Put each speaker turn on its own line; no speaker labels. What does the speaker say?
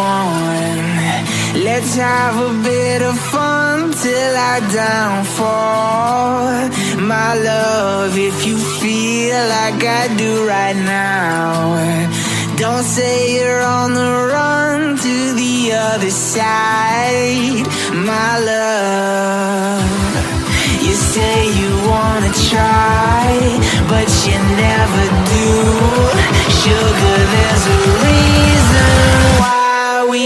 on. Let's have a bit of fun till our downfall. My love, if you feel like I do right now, don't say you're on the run to the other side. My love, you say you wanna try, but you never do. Sugar, there's a reason why we